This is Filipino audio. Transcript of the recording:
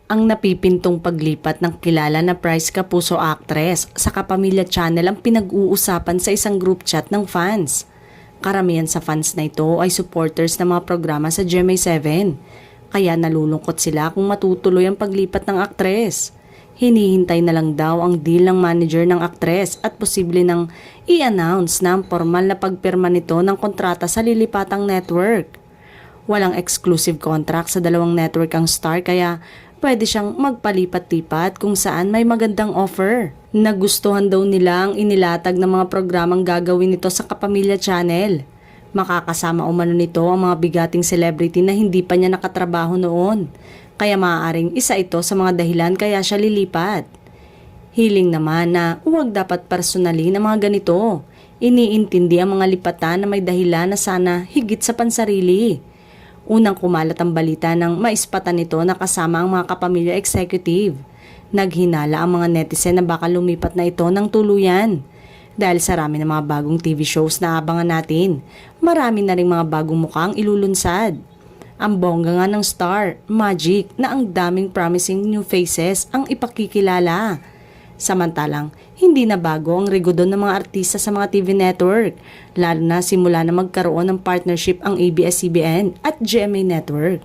Ang napipintong paglipat ng kilala na Price Kapuso actress sa Kapamilya Channel ang pinag-uusapan sa isang group chat ng fans. Karamihan sa fans na ito ay supporters ng mga programa sa GMA7, kaya nalulungkot sila kung matutuloy ang paglipat ng aktres. Hinihintay na lang daw ang deal ng manager ng aktres at posible nang i-announce na ang formal na pagpirma nito ng kontrata sa lilipatang network. Walang exclusive contract sa dalawang network ang star kaya pwede siyang magpalipat-lipat kung saan may magandang offer. Nagustuhan daw nila ang inilatag ng mga programang gagawin nito sa Kapamilya Channel. Makakasama umano nito ang mga bigating celebrity na hindi pa niya nakatrabaho noon. Kaya maaaring isa ito sa mga dahilan kaya siya lilipat. Hiling naman na huwag dapat personally na mga ganito. Iniintindi ang mga lipatan na may dahilan na sana higit sa pansarili. Unang kumalat ang balita ng maispatan nito na kasama ang mga kapamilya executive. Naghinala ang mga netizen na baka lumipat na ito ng tuluyan. Dahil sa rami ng mga bagong TV shows na abangan natin, marami na rin mga bagong mukhang ilulunsad. Ang bongga nga ng star, Magic, na ang daming promising new faces ang ipakikilala. Samantalang, hindi na bago ang rigodon ng mga artista sa mga TV network, lalo na simula na magkaroon ng partnership ang ABS-CBN at GMA Network.